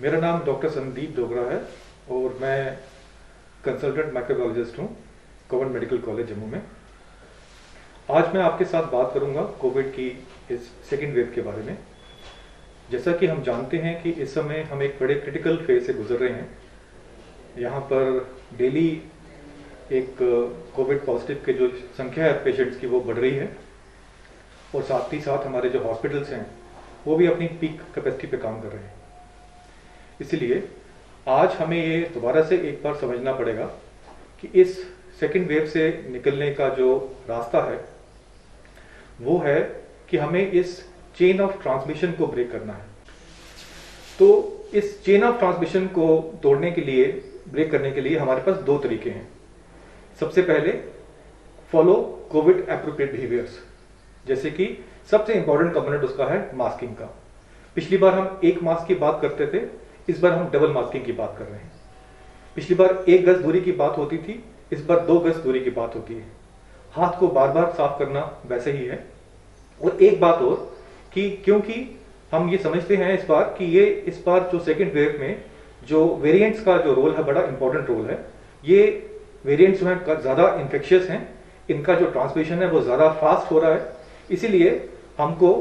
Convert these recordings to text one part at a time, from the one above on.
मेरा नाम डॉक्टर संदीप डोगरा है और मैं कंसल्टेंट माइक्रोबायोलॉजिस्ट हूँ गवर्नमेंट मेडिकल कॉलेज जम्मू में। आज मैं आपके साथ बात करूँगा कोविड की इस सेकेंड वेव के बारे में। जैसा कि हम जानते हैं कि इस समय हम एक बड़े क्रिटिकल फेज से गुजर रहे हैं। यहाँ पर डेली एक कोविड पॉजिटिव के जो संख्या है पेशेंट्स की वो बढ़ रही है और साथ ही साथ हमारे जो हॉस्पिटल्स हैं वो भी अपनी पीक कैपेसिटी पे काम कर रहे हैं। इसलिए आज हमें ये दोबारा से एक बार समझना पड़ेगा कि इस सेकेंड वेव से निकलने का जो रास्ता है वो है कि हमें इस चेन ऑफ ट्रांसमिशन को ब्रेक करना है। तो इस चेन ऑफ ट्रांसमिशन को तोड़ने के लिए, ब्रेक करने के लिए हमारे पास दो तरीके हैं। सबसे पहले फॉलो कोविड एप्रोप्रिएट बिहेवियर्स, जैसे कि सबसे इंपॉर्टेंट कंपोनेंट उसका है मास्किंग का। पिछली बार हम एक मास्क की बात करते थे, इस बार हम डबल मास्किंग की बात कर रहे हैं। पिछली बार 1 गज दूरी की बात होती थी, इस बार 2 गज दूरी की बात होती है। हाथ को बार बार साफ करना वैसे ही है। और एक बात और कि क्योंकि हम ये समझते हैं इस बार जो सेकेंड वेव में जो वेरिएंट्स का जो रोल है बड़ा इंपॉर्टेंट रोल है। ये वेरिएंट्स जो हैं ज्यादा इन्फेक्शियस हैं, इनका जो ट्रांसमिशन है वो ज्यादा फास्ट हो रहा है। इसीलिए हमको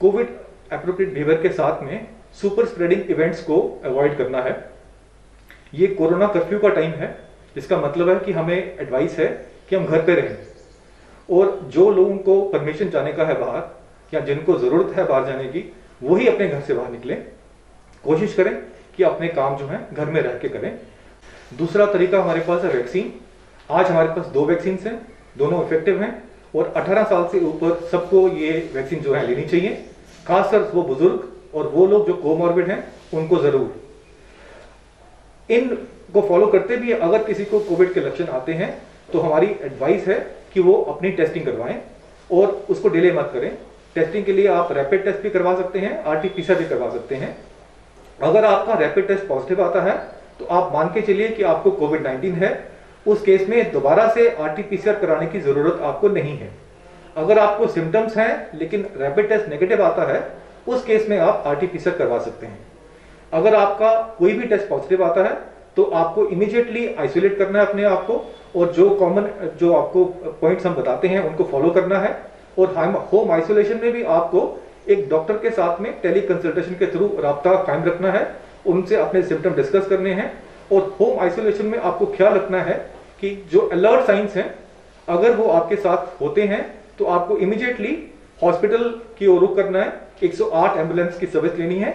कोविड एप्रोप्रिएट बिहेवियर के साथ में सुपर स्प्रेडिंग इवेंट्स को अवॉइड करना है। ये कोरोना कर्फ्यू का टाइम है, जिसका मतलब है कि हमें एडवाइस है कि हम घर पे रहें और जो लोगों को परमिशन जाने का है बाहर या जिनको जरूरत है बाहर जाने की, वही अपने घर से बाहर निकलें। कोशिश करें कि अपने काम जो है घर में रह के करें। दूसरा तरीका हमारे पास है वैक्सीन। आज हमारे पास 2 वैक्सीन हैं, दोनों इफेक्टिव हैं और 18 साल से ऊपर सबको ये वैक्सीन जो है लेनी चाहिए। खासकर वो बुजुर्ग और वो लोग जो कोमॉर्बिड हैं उनको जरूर। इनको फॉलो करते भी अगर किसी को कोविड के लक्षण आते हैं तो हमारी एडवाइस है कि वो अपनी टेस्टिंग करवाएं और उसको डिले मत करें। टेस्टिंग के लिए आप रैपिड टेस्ट भी करवा सकते हैं, आरटी-पीसीआर भी करवा सकते हैं। अगर आपका रैपिड टेस्ट पॉजिटिव आता है तो आप मान के चलिए कि आपको कोविड-19 है। उस केस में दोबारा से आरटी-पीसीआर कराने की जरूरत आपको नहीं है। अगर आपको सिम्टम्स हैं लेकिन रैपिड टेस्ट नेगेटिव आता है, उस केस में आप आरटी-पीसीआर करवा सकते हैं। अगर आपका कोई भी टेस्ट पॉजिटिव आता है तो आपको इमीडिएटली आइसोलेट करना है अपने आप को और जो आपको पॉइंट्स हम बताते हैं उनको फॉलो करना है। और होम आइसोलेशन में भी आपको एक डॉक्टर के साथ में टेली कंसल्टेशन के थ्रू राब्ता कायम रखना है, उनसे अपने सिम्टम डिस्कस करने हैं। और होम आइसोलेशन में आपको ख्याल रखना है कि जो अलर्ट साइंस हैं अगर वो आपके साथ होते हैं तो आपको इमीडिएटली हॉस्पिटल की ओर रुख करना है, 108 एम्बुलेंस की सर्विस लेनी है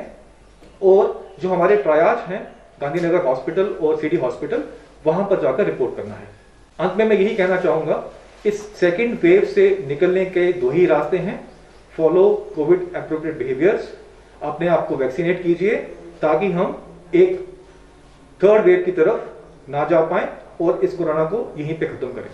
और जो हमारे ट्रायाज हैं गांधीनगर हॉस्पिटल और सिटी हॉस्पिटल, वहां पर जाकर रिपोर्ट करना है। अंत में मैं यही कहना चाहूंगा, इस सेकेंड वेव से निकलने के 2 ही रास्ते हैं। फॉलो कोविड एप्रोप्रिएट बिहेवियर्स, अपने आप को वैक्सीनेट कीजिए ताकि हम एक थर्ड वेव की तरफ ना जा पाए और इस कोरोना को यहीं पे खत्म करें।